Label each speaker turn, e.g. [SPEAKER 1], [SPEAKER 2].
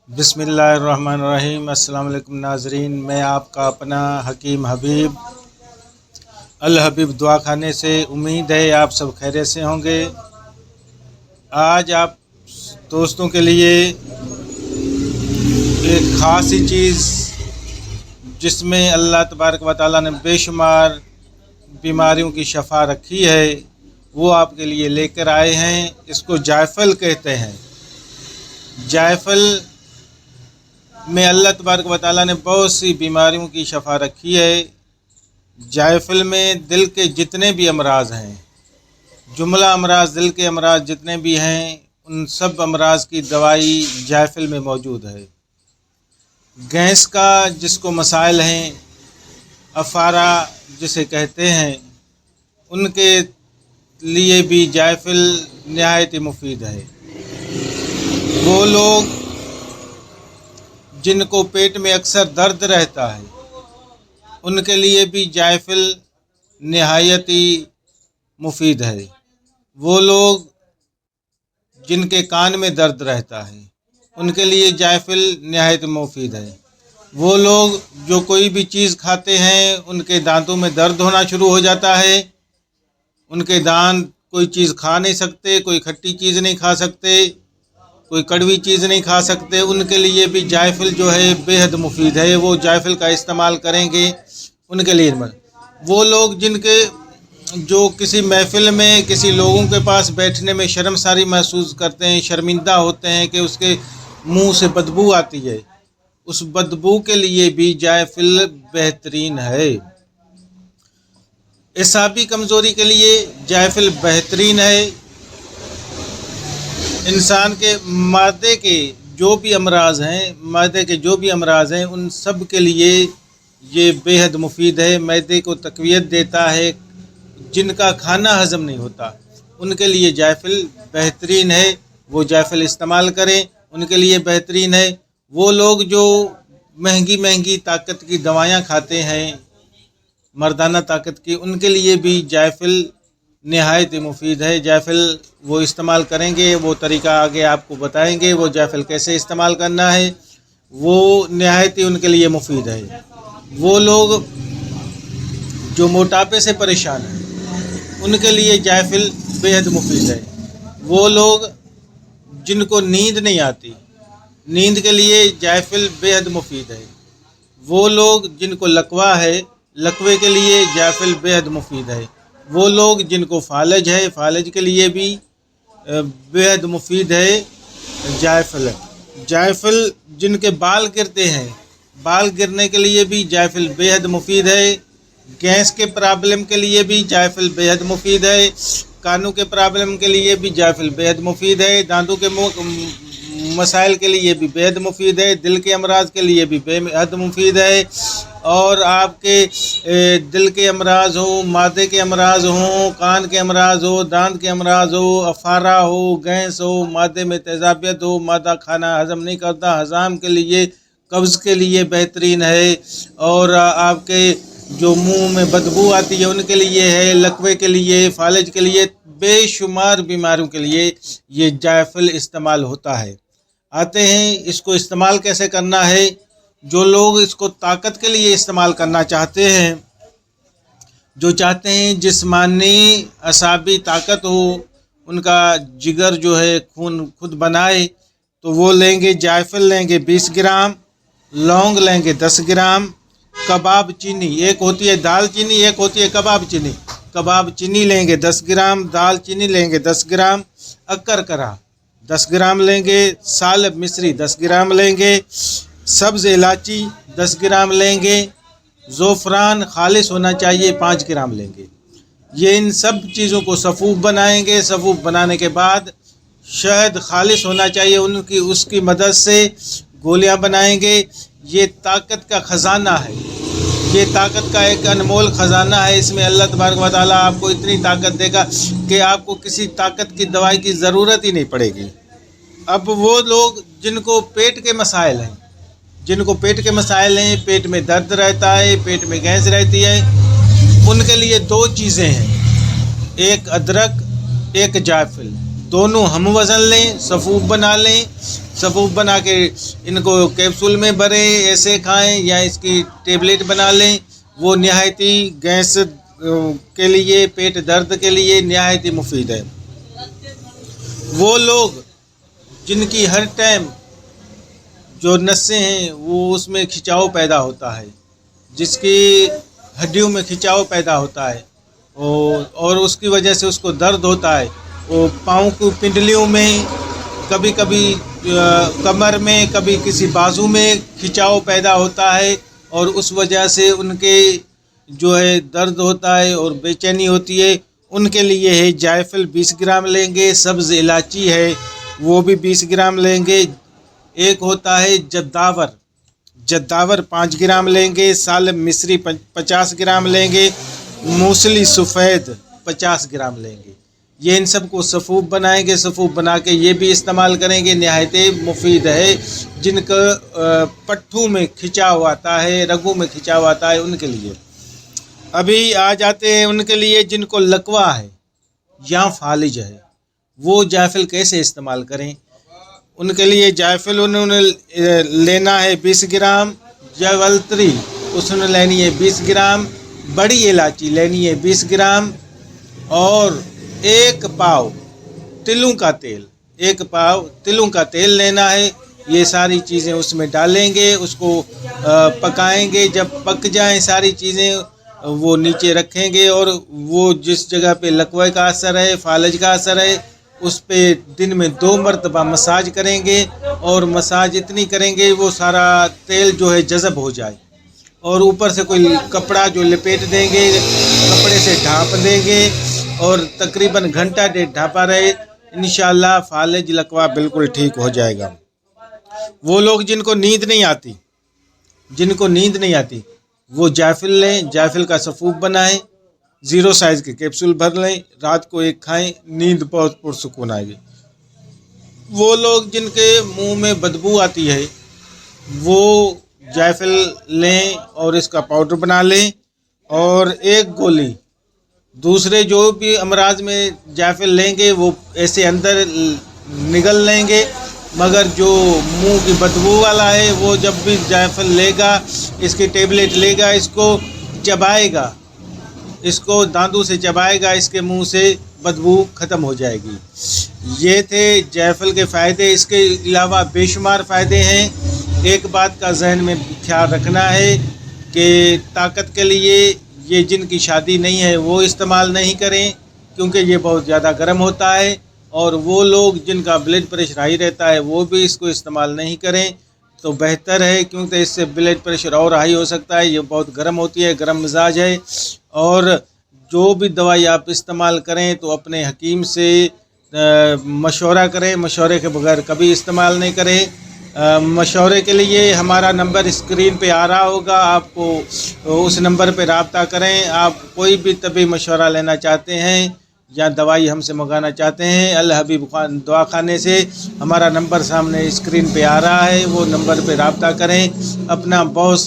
[SPEAKER 1] बिस्मिल्लाहिर्रहमानिर्रहीम। अस्सलाम वालेकुम नाज़रीन, मैं आपका अपना हकीम हबीब अल हबीब दुआ खाने से। उम्मीद है आप सब खैरियत से होंगे। आज आप दोस्तों के लिए एक ख़ास ही चीज़ जिसमें अल्लाह तबारक व तआला ने बेशुमार बीमारियों की शफ़ा रखी है वो आपके लिए लेकर आए हैं। इसको जायफल कहते हैं। जायफल में अल्लाह तबारक व तआला ने बहुत सी बीमारियों की शफ़ा रखी है। जायफल में दिल के जितने भी अमराज हैं, जुमला अमराज दिल के अमराज जितने भी हैं, उन सब अमराज की दवाई जायफल में मौजूद है। गैस का जिसको मसाइल हैं, अफारा जिसे कहते हैं, उनके लिए भी जायफल नहायत ही मुफीद है। वो लोग जिनको पेट में अक्सर दर्द रहता है उनके लिए भी जायफल नहायत ही मुफीद है। वो लोग जिनके कान में दर्द रहता है उनके लिए जायफल नहायत मुफीद है। वो लोग जो कोई भी चीज़ खाते हैं उनके दांतों में दर्द होना शुरू हो जाता है, उनके दांत कोई चीज़ खा नहीं सकते, कोई खट्टी चीज़ नहीं खा सकते, कोई कड़वी चीज़ नहीं खा सकते, उनके लिए भी जायफल जो है बेहद मुफीद है। वो जायफल का इस्तेमाल करेंगे उनके लिए। वो लोग जिनके जो किसी महफ़िल में किसी लोगों के पास बैठने में शर्मसारी महसूस करते हैं, शर्मिंदा होते हैं कि उसके मुंह से बदबू आती है, उस बदबू के लिए भी जायफल बेहतरीन है। एसाबी कमज़ोरी के लिए जायफल बेहतरीन है। इंसान के मादे के जो भी अमराज हैं उन सब के लिए ये बेहद मुफीद है। मैदे को तक़वियत देता है। जिनका खाना हज़म नहीं होता उनके लिए जायफल बेहतरीन है, वो जायफल इस्तेमाल करें, उनके लिए बेहतरीन है। वो लोग जो महंगी महंगी ताकत की दवाइयाँ खाते हैं, मर्दाना ताकत की, उनके लिए भी जायफल नहायत ही मुफीद है। जायफल वो इस्तेमाल करेंगे, वो तरीका आगे आपको बताएंगे, वो जायफल कैसे इस्तेमाल करना है, वो नहायत ही उनके लिए मुफीद है। वो लोग जो मोटापे से परेशान हैं उनके लिए जायफल बेहद मुफीद है। वो लोग जिनको नींद नहीं आती, नींद के लिए जायफल बेहद मुफीद है। वो लोग जिनको लकवा है, लकवे के लिए जायफल बेहद मुफीद है। वो लोग जिनको फालज है, फालज के लिए भी बेहद मुफीद है जायफल। जायफल जिनके बाल गिरते हैं, बाल गिरने के लिए भी जायफल बेहद मुफीद है। गैस के प्रॉब्लम के लिए भी जायफल बेहद मुफीद है। कानों के प्रॉब्लम के लिए भी जायफल बेहद मुफीद है। दांतों के मसाइल के लिए भी बेहद मुफीद है। दिल के अमराज के लिए भी बेहद मुफीद है। और आपके दिल के अमराज हो, मादे के अमराज हों, कान के अमराज हो, दांत के अमराज हो, अफारा हो, गैस हो, मादे में तेज़ाबियत हो, मादा खाना हज़म नहीं करता, हज़ाम के लिए, कब्ज़ के लिए बेहतरीन है। और आपके जो मुंह में बदबू आती है उनके लिए है, लकवे के लिए, फालज के लिए, बेशुमार बीमारियों के लिए ये जायफल इस्तेमाल होता है। आते हैं इसको इस्तेमाल कैसे करना है। जो लोग इसको ताकत के लिए इस्तेमाल करना चाहते हैं, जो चाहते हैं जिस्मानी असाबी ताकत हो, उनका जिगर जो है खून खुद बनाए, तो वो लेंगे जायफल लेंगे 20 ग्राम, लौंग लेंगे 10 ग्राम, कबाब चीनी, एक होती है दाल चीनी, एक होती है कबाब चीनी, कबाब चीनी लेंगे 10 ग्राम, दाल चीनी लेंगे 10 ग्राम, अक्कर करा 10 ग्राम लेंगे, सालब मिश्री 10 ग्राम लेंगे, सब्ज़ इलायची 10 ग्राम लेंगे, ज़ोफ़रान खालिस होना चाहिए 5 ग्राम लेंगे। ये इन सब चीज़ों को सफ़ूफ़ बनाएंगे। सफ़ूफ़ बनाने के बाद शहद खालिस होना चाहिए, उनकी उसकी मदद से गोलियां बनाएंगे। ये ताकत का ख़जाना है, ये ताकत का एक अनमोल ख़जाना है। इसमें अल्लाह तबारक व तआला आपको इतनी ताकत देगा कि आपको किसी ताकत की दवाई की ज़रूरत ही नहीं पड़ेगी। अब वो लोग जिनको पेट के मसाइल हैं, पेट में दर्द रहता है, पेट में गैस रहती है, उनके लिए 2 चीज़ें हैं, एक अदरक, एक जायफल। दोनों हम वज़न लें, सफ़ूफ़ बना लें, صفوف بنا کے ان کو کیپسول میں بھریں، ایسے کھائیں یا اس کی ٹیبلیٹ بنا لیں، وہ نہایتی گیس کے لیے، پیٹ درد کے لیے نہایتی مفید ہے۔ وہ لوگ جن کی ہر ٹائم جو نسیں ہیں وہ اس میں کھچاؤ پیدا ہوتا ہے، جس کی ہڈیوں میں کھچاؤ پیدا ہوتا ہے اور اس کی وجہ سے اس کو درد ہوتا ہے، وہ پاؤں کی پنڈلیوں میں، کبھی کبھی کمر میں، کبھی کسی بازو میں کھچاؤ پیدا ہوتا ہے، اور اس وجہ سے ان کے جو ہے درد ہوتا ہے اور بے چینی ہوتی ہے۔ ان کے لیے ہے جائفل 20 گرام لیں گے، سبز الائچی ہے وہ بھی 20 گرام لیں گے، ایک ہوتا ہے جداور 5 گرام لیں گے، سالم مصری 50 گرام لیں گے، موسلی سفید 50 گرام لیں گے۔ یہ ان سب کو صفوف بنائیں گے، صفوف بنا کے یہ بھی استعمال کریں گے، نہایت مفید ہے۔ جن کا پٹھوں میں کھچاؤ آتا ہے، رگوں میں کھچاؤ آتا ہے، ان کے لیے۔ ابھی آ جاتے ہیں ان کے لیے جن کو لکوہ ہے یا فالج ہے، وہ جائفل کیسے استعمال کریں۔ ان کے لیے جائفل انہوں نے لینا ہے 20 گرام، جاولتری اس نے لینی ہے 20 گرام، بڑی الائچی لینی ہے 20 گرام، اور ایک پاؤ تلوں کا تیل لینا ہے۔ یہ ساری چیزیں اس میں ڈالیں گے، اس کو پکائیں گے، جب پک جائیں ساری چیزیں وہ نیچے رکھیں گے، اور وہ جس جگہ پہ لکوے کا اثر ہے، فالج کا اثر ہے، اس پہ دن میں 2 مرتبہ مساج کریں گے، اور مساج اتنی کریں گے وہ سارا تیل جو ہے جذب ہو جائے، اور اوپر سے کوئی کپڑا جو لپیٹ دیں گے، کپڑے سے ڈھانپ دیں گے، اور تقریباً گھنٹہ ڈیڑھ ڈھانپا رہے، انشاءاللہ فالج لکوہ بالکل ٹھیک ہو جائے گا۔ وہ لوگ جن کو نیند نہیں آتی وہ جائفل لیں، جائفل کا صفوف بنائیں، 0 سائز کے کیپسول بھر لیں، رات کو ایک کھائیں، نیند بہت پرسکون آئے گی۔ وہ لوگ جن کے منہ میں بدبو آتی ہے وہ جائفل لیں اور اس کا پاؤڈر بنا لیں، اور ایک گولی دوسرے جو بھی امراض میں جائفل لیں گے وہ ایسے اندر نگل لیں گے، مگر جو منہ کی بدبو والا ہے وہ جب بھی جائفل لے گا، اس کی ٹیبلیٹ لے گا، اس کو چبائے گا، اس کو دانتوں سے چبائے گا، اس کے منہ سے بدبو ختم ہو جائے گی۔ یہ تھے جائفل کے فائدے، اس کے علاوہ بے شمار فائدے ہیں۔ ایک بات کا ذہن میں خیال رکھنا ہے کہ طاقت کے لیے یہ جن کی شادی نہیں ہے وہ استعمال نہیں کریں، کیونکہ یہ بہت زیادہ گرم ہوتا ہے، اور وہ لوگ جن کا بلڈ پریشر ہائی رہتا ہے وہ بھی اس کو استعمال نہیں کریں تو بہتر ہے، کیونکہ اس سے بلڈ پریشر اور ہائی ہو سکتا ہے۔ یہ بہت گرم ہوتی ہے، گرم مزاج ہے، اور جو بھی دوائی آپ استعمال کریں تو اپنے حکیم سے مشورہ کریں، مشورے کے بغیر کبھی استعمال نہیں کریں۔ مشورے کے لیے ہمارا نمبر اسکرین پہ آ رہا ہوگا، آپ کو اس نمبر پہ رابطہ کریں۔ آپ کوئی بھی طبی مشورہ لینا چاہتے ہیں یا دوائی ہم سے منگانا چاہتے ہیں، الحبیب دوا خانے سے، ہمارا نمبر سامنے اسکرین پہ آ رہا ہے، وہ نمبر پہ رابطہ کریں۔ اپنا بہت